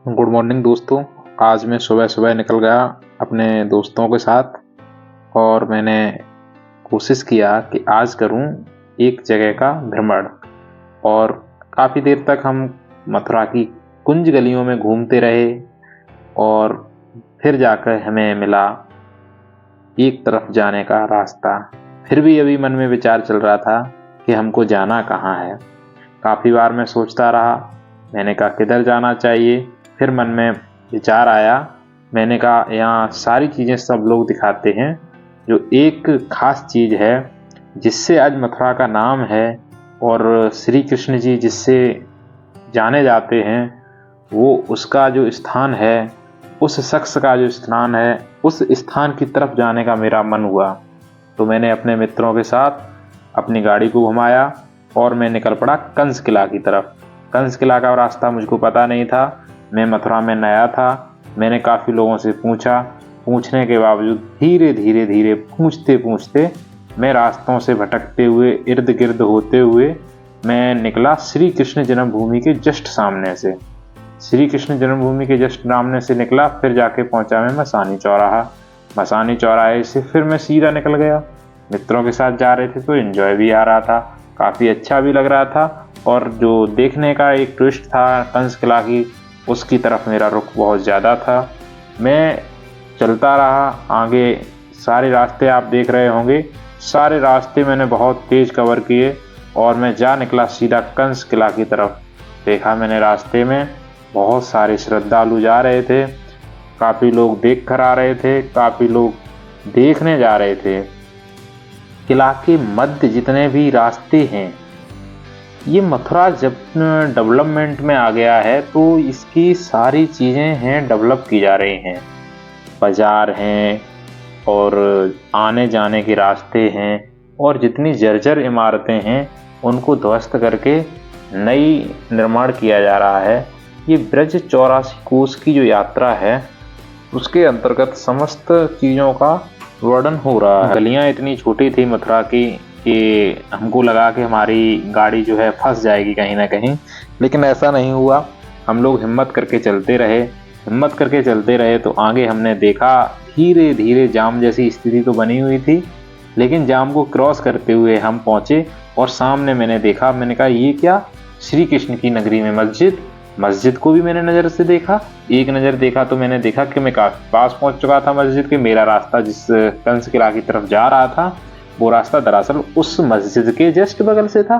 Good morning दोस्तों। आज मैं सुबह सुबह निकल गया अपने दोस्तों के साथ और मैंने कोशिश किया कि आज करूं एक जगह का भ्रमण। और काफ़ी देर तक हम मथुरा की कुंज गलियों में घूमते रहे और फिर जाकर हमें मिला एक तरफ जाने का रास्ता। फिर भी अभी मन में विचार चल रहा था कि हमको जाना कहाँ है। काफ़ी बार मैं सोचता रहा, मैंने कहा किधर जाना चाहिए। फिर मन में विचार आया, मैंने कहा यहाँ सारी चीज़ें सब लोग दिखाते हैं, जो एक खास चीज़ है जिससे आज मथुरा का नाम है और श्री कृष्ण जी जिससे जाने जाते हैं, वो उसका जो स्थान है, उस शख्स का जो स्थान है, उस स्थान की तरफ जाने का मेरा मन हुआ। तो मैंने अपने मित्रों के साथ अपनी गाड़ी को घुमाया और मैं निकल पड़ा कंस किला की तरफ। कंस किला का रास्ता मुझको पता नहीं था, मैं मथुरा में नया था। मैंने काफ़ी लोगों से पूछा, पूछने के बावजूद धीरे धीरे धीरे पूछते पूछते मैं रास्तों से भटकते हुए इर्द गिर्द होते हुए मैं निकला श्री कृष्ण जन्मभूमि के जस्ट सामने से। श्री कृष्ण जन्मभूमि के जस्ट सामने से निकला, फिर जाके पहुंचा मैं मसानी चौराहा। मसानी चौराहे से फिर मैं सीधा निकल गया। मित्रों के साथ जा रहे थे तो एंजॉय भी आ रहा था, काफ़ी अच्छा भी लग रहा था। और जो देखने का एक ट्विस्ट था कंस किला की, उसकी तरफ मेरा रुख बहुत ज़्यादा था। मैं चलता रहा आगे। सारे रास्ते आप देख रहे होंगे, सारे रास्ते मैंने बहुत तेज़ कवर किए और मैं जा निकला सीधा कंस किला की तरफ। देखा मैंने रास्ते में बहुत सारे श्रद्धालु जा रहे थे, काफ़ी लोग देख कर आ रहे थे, काफ़ी लोग देखने जा रहे थे। किला के मध्य जितने भी रास्ते हैं, ये मथुरा जब डेवलपमेंट में आ गया है तो इसकी सारी चीज़ें हैं डेवलप की जा रही हैं। बाज़ार हैं और आने जाने के रास्ते हैं और जितनी जर्जर इमारतें हैं उनको ध्वस्त करके नई निर्माण किया जा रहा है। ये ब्रज 84 कोस की जो यात्रा है उसके अंतर्गत समस्त चीज़ों का वर्णन हो रहा है। गलियाँ इतनी छोटी थी मथुरा की कि हमको लगा कि हमारी गाड़ी जो है फंस जाएगी कहीं ना कहीं, लेकिन ऐसा नहीं हुआ। हम लोग हिम्मत करके चलते रहे तो आगे हमने देखा धीरे धीरे जाम जैसी स्थिति तो बनी हुई थी, लेकिन जाम को क्रॉस करते हुए हम पहुँचे और सामने मैंने देखा। मैंने कहा ये क्या, श्री कृष्ण की नगरी में मस्जिद को भी मैंने नज़र से देखा। एक नज़र देखा तो मैंने देखा कि मैं काफ़ी पास पहुँच चुका था मस्जिद के। मेरा रास्ता जिस कंस किला की तरफ जा रहा था वो रास्ता दरअसल उस मस्जिद के जस्ट बगल से था।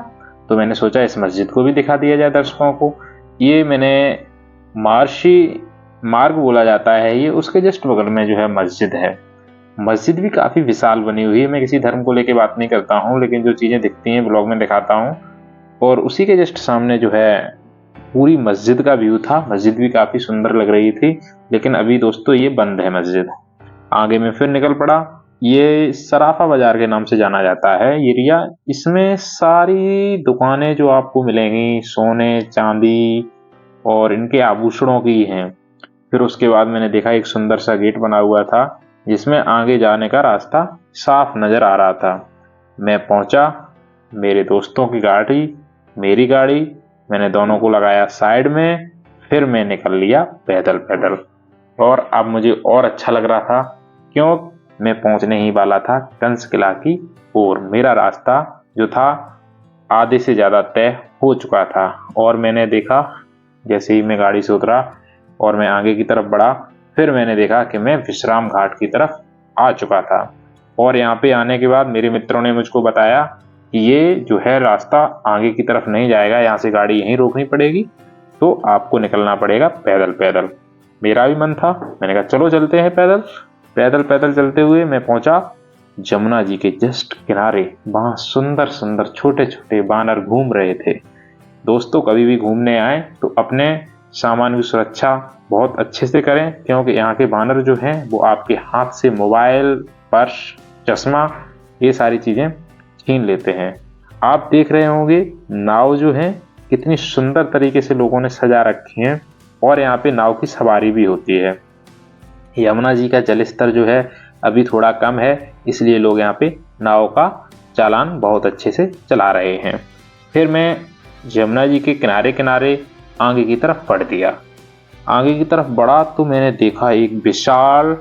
तो मैंने सोचा इस मस्जिद को भी दिखा दिया जाए दर्शकों को। ये मैंने मार्शी मार्ग बोला जाता है, ये उसके जस्ट बगल में जो है मस्जिद है। मस्जिद भी काफ़ी विशाल बनी हुई है। मैं किसी धर्म को लेकर बात नहीं करता हूँ, लेकिन जो चीज़ें दिखती हैं ब्लॉग में दिखाता हूँ। और उसी के जस्ट सामने जो है पूरी मस्जिद का व्यू था। मस्जिद भी काफ़ी सुंदर लग रही थी, लेकिन अभी दोस्तों ये बंद है मस्जिद। आगे मैं फिर निकल पड़ा। ये सराफा बाजार के नाम से जाना जाता है एरिया। इसमें सारी दुकानें जो आपको मिलेंगी सोने चांदी और इनके आभूषणों की हैं। फिर उसके बाद मैंने देखा एक सुंदर सा गेट बना हुआ था जिसमें आगे जाने का रास्ता साफ नजर आ रहा था। मैं पहुंचा, मेरे दोस्तों की गाड़ी, मेरी गाड़ी, मैंने दोनों को लगाया साइड में। फिर मैं निकल लिया पैदल पैदल। और अब मुझे और अच्छा लग रहा था, क्यों मैं पहुंचने ही वाला था कंस किला की ओर। मेरा रास्ता जो था आधे से ज़्यादा तय हो चुका था और मैंने देखा जैसे ही मैं गाड़ी से उतरा और मैं आगे की तरफ बढ़ा, फिर मैंने देखा कि मैं विश्राम घाट की तरफ आ चुका था। और यहाँ पे आने के बाद मेरे मित्रों ने मुझको बताया कि ये जो है रास्ता आगे की तरफ नहीं जाएगा, यहाँ से गाड़ी यहीं रोकनी पड़ेगी, तो आपको निकलना पड़ेगा पैदल पैदल। मेरा भी मन था, मैंने कहा चलो चलते हैं पैदल। पैदल पैदल चलते हुए मैं पहुंचा जमुना जी के जस्ट किनारे। वहाँ सुंदर सुंदर छोटे छोटे बानर घूम रहे थे। दोस्तों कभी भी घूमने आए तो अपने सामान की सुरक्षा बहुत अच्छे से करें, क्योंकि यहाँ के बानर जो हैं वो आपके हाथ से मोबाइल, पर्स, चश्मा, ये सारी चीज़ें छीन लेते हैं। आप देख रहे होंगे नाव जो है कितनी सुंदर तरीके से लोगों ने सजा रखी हैं और यहाँ पे नाव की सवारी भी होती है। यमुना जी का जल स्तर जो है अभी थोड़ा कम है, इसलिए लोग यहाँ पे नाव का चालान बहुत अच्छे से चला रहे हैं। फिर मैं यमुना जी के किनारे किनारे आगे की तरफ बढ़ दिया। आगे की तरफ बढ़ा तो मैंने देखा एक विशाल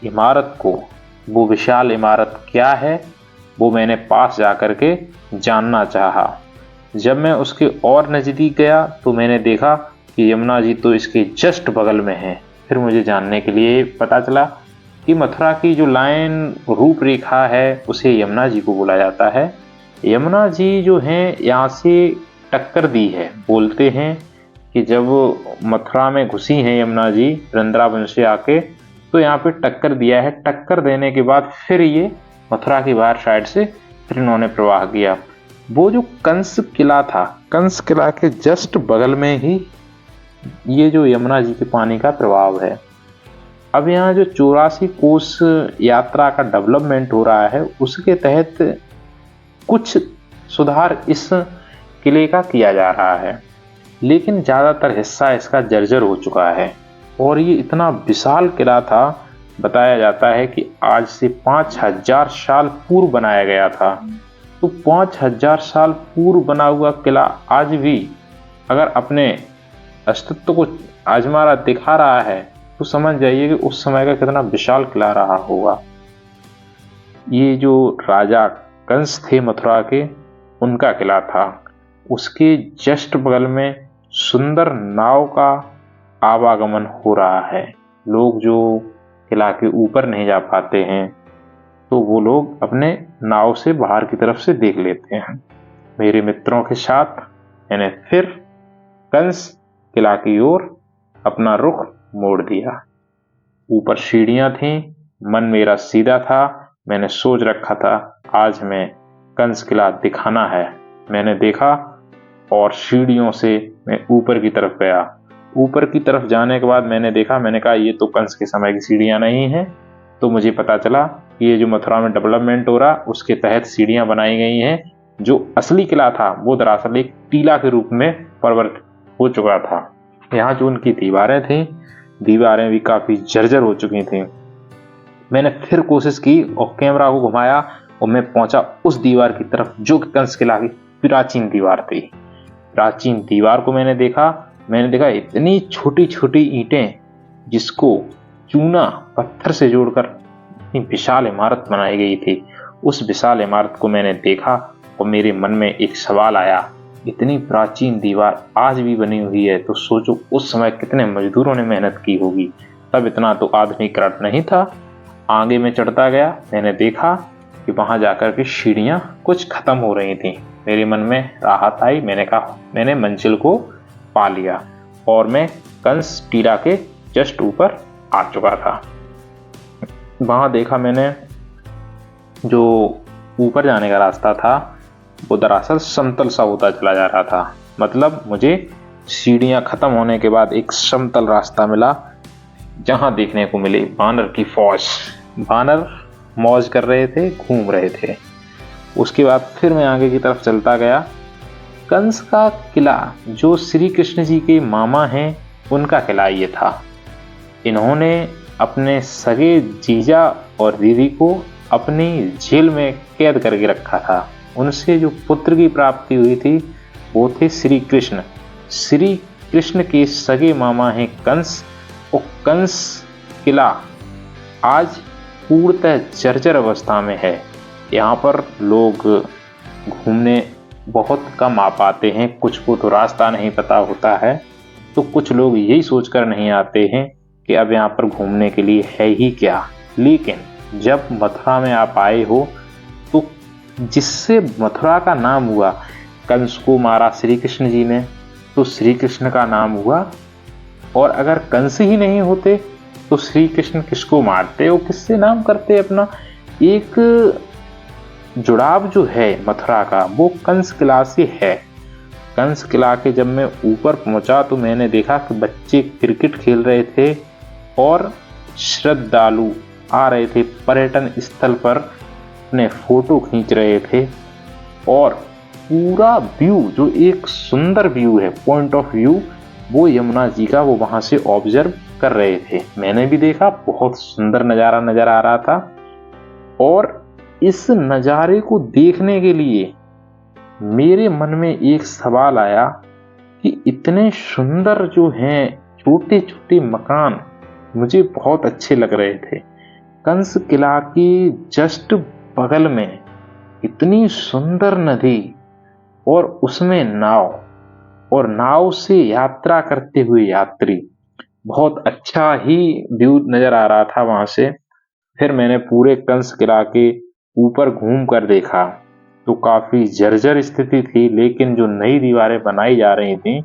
इमारत को। वो विशाल इमारत क्या है वो मैंने पास जाकर के जानना चाहा। जब मैं उसके और नज़दीक गया तो मैंने देखा कि यमुना जी तो इसके जस्ट बगल में है। फिर मुझे जानने के लिए पता चला कि मथुरा की जो लाइन रूपरेखा है उसे यमुना जी को बोला जाता है। यमुना जी जो हैं यहाँ से टक्कर दी है। बोलते हैं कि जब मथुरा में घुसी हैं यमुना जी वृंदावन से आके तो यहाँ पे टक्कर दिया है। टक्कर देने के बाद फिर ये मथुरा की बाहर साइड से फिर इन्होंने प्रवाह किया। वो जो कंस किला था, कंस किला के जस्ट बगल में ही ये जो यमुना जी के पानी का प्रभाव है। अब यहाँ जो 84 कोस यात्रा का डेवलपमेंट हो रहा है उसके तहत कुछ सुधार इस किले का किया जा रहा है, लेकिन ज़्यादातर हिस्सा इसका जर्जर हो चुका है। और ये इतना विशाल किला था, बताया जाता है कि आज से 5000 साल पूर्व बनाया गया था। तो 5000 साल पूर्व बना हुआ किला आज भी अगर अपने अस्तित्व को आजमा दिखा रहा है तो समझ जाइए कि उस समय का कितना विशाल किला रहा होगा। ये जो राजा कंस थे मथुरा के, उनका किला था। उसके जस्ट बगल में सुंदर नाव का आवागमन हो रहा है। लोग जो किला के ऊपर नहीं जा पाते हैं तो वो लोग अपने नाव से बाहर की तरफ से देख लेते हैं। मेरे मित्रों के साथ मैंने फिर कंस किला की ओर अपना रुख मोड़ दिया। ऊपर सीढ़ियां थीं, मन मेरा सीधा था। मैंने सोच रखा था आज हमें कंस किला दिखाना है। मैंने देखा और सीढ़ियों से मैं ऊपर की तरफ गया। ऊपर की तरफ जाने के बाद मैंने कहा ये तो कंस के समय की सीढ़ियां नहीं हैं। तो मुझे पता चला कि ये जो मथुरा में डेवलपमेंट हो रहा उसके तहत सीढ़ियां बनाई गई हैं। जो असली किला था वो दरअसल एक टीला के रूप में परिवर्तित हो चुका था। यहाँ जो उनकी दीवारें थीं, दीवारें भी काफ़ी जर्जर हो चुकी थीं। मैंने फिर कोशिश की और कैमरा को घुमाया और मैं पहुंचा उस दीवार की तरफ जो कि कंस किला की प्राचीन दीवार थी। प्राचीन दीवार को मैंने देखा इतनी छोटी छोटी ईंटें जिसको चूना पत्थर से जोड़कर इतनी विशाल इमारत बनाई गई थी। उस विशाल इमारत को मैंने देखा और मेरे मन में एक सवाल आया, इतनी प्राचीन दीवार आज भी बनी हुई है तो सोचो उस समय कितने मजदूरों ने मेहनत की होगी। तब इतना तो आधुनिकीकरण नहीं था। आगे में चढ़ता गया, मैंने देखा कि वहां जाकर के सीढ़ियां कुछ खत्म हो रही थी। मेरे मन में राहत आई। मैंने कहा मैंने मंजिल को पा लिया और मैं कंस टीला के जस्ट ऊपर आ चुका था। वहां देखा मैंने जो ऊपर जाने का रास्ता था वो दरअसल समतल सा होता चला जा रहा था। मतलब मुझे सीढ़ियां खत्म होने के बाद एक समतल रास्ता मिला जहां देखने को मिले बानर की फौज। बानर मौज कर रहे थे, घूम रहे थे। उसके बाद फिर मैं आगे की तरफ चलता गया। कंस का किला जो श्री कृष्ण जी के मामा हैं उनका किला ये था। इन्होंने अपने सगे जीजा और दीदी को अपनी जेल में कैद करके रखा था। उनसे जो पुत्र की प्राप्ति हुई थी वो थे श्री कृष्ण। श्री कृष्ण के सगे मामा हैं कंस। और कंस किला आज पूर्णतः जर्जर अवस्था में है। यहाँ पर लोग घूमने बहुत कम आ पाते हैं। कुछ को तो रास्ता नहीं पता होता है तो कुछ लोग यही सोचकर नहीं आते हैं कि अब यहाँ पर घूमने के लिए है ही क्या। लेकिन जब मथुरा में आप आए हो तो जिससे मथुरा का नाम हुआ, कंस को मारा श्री कृष्ण जी ने तो श्री कृष्ण का नाम हुआ। और अगर कंस ही नहीं होते तो श्री कृष्ण किसको मारते और किससे नाम करते अपना। एक जुड़ाव जो है मथुरा का वो कंस किला से है। कंस किला के जब मैं ऊपर पहुंचा तो मैंने देखा कि बच्चे क्रिकेट खेल रहे थे और श्रद्धालु आ रहे थे पर्यटन स्थल पर अपने फोटो खींच रहे थे। और पूरा व्यू जो एक सुंदर व्यू है, पॉइंट ऑफ व्यू, वो यमुना जी का वो वहां से ऑब्जर्व कर रहे थे। मैंने भी देखा, बहुत सुंदर नज़ारा नजर आ रहा था। और इस नज़ारे को देखने के लिए मेरे मन में एक सवाल आया कि इतने सुंदर जो हैं छोटे छोटे मकान मुझे बहुत अच्छे लग रहे थे। कंस किला के जस्ट बगल में इतनी सुंदर नदी और उसमें नाव, और नाव से यात्रा करते हुए यात्री, बहुत अच्छा ही व्यू नजर आ रहा था वहां से। फिर मैंने पूरे कंस किला के ऊपर घूम कर देखा तो काफी जर्जर स्थिति थी, लेकिन जो नई दीवारें बनाई जा रही थी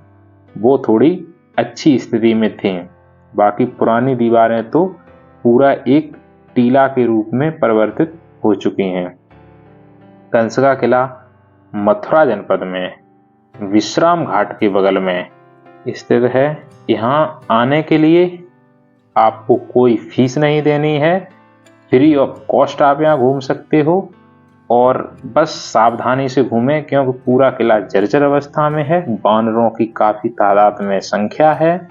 वो थोड़ी अच्छी स्थिति में थी। बाकी पुरानी दीवारें तो पूरा एक टीला के रूप में परिवर्तित हो चुकी हैं। कंस का किला मथुरा जनपद में विश्राम घाट के बगल में स्थित है। यहाँ आने के लिए आपको कोई फीस नहीं देनी है, फ्री ऑफ कॉस्ट आप यहाँ घूम सकते हो। और बस सावधानी से घूमें क्योंकि पूरा किला जर्जर अवस्था में है, बानरों की काफी तादाद में संख्या है।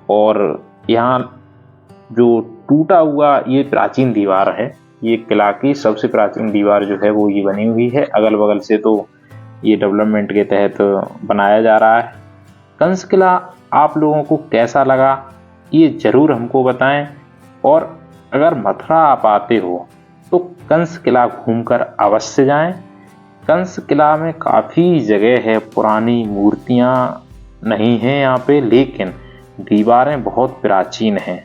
और यहाँ जो टूटा हुआ ये प्राचीन दीवार है, ये किला की सबसे प्राचीन दीवार जो है वो ये बनी हुई है। अगल बगल से तो ये डेवलपमेंट के तहत बनाया जा रहा है। कंस किला आप लोगों को कैसा लगा ये जरूर हमको बताएं। और अगर मथुरा आप आते हो तो कंस किला घूमकर अवश्य जाएं। कंस किला में काफ़ी जगह है, पुरानी मूर्तियां नहीं हैं यहाँ पे, लेकिन दीवारें बहुत प्राचीन हैं।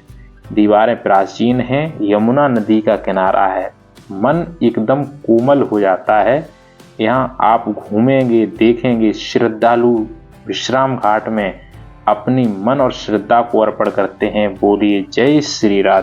दीवारें प्राचीन हैं, यमुना नदी का किनारा है, मन एकदम कोमल हो जाता है। यहाँ आप घूमेंगे, देखेंगे, श्रद्धालु विश्राम घाट में अपनी मन और श्रद्धा को अर्पण करते हैं। बोलिए जय श्री राधे।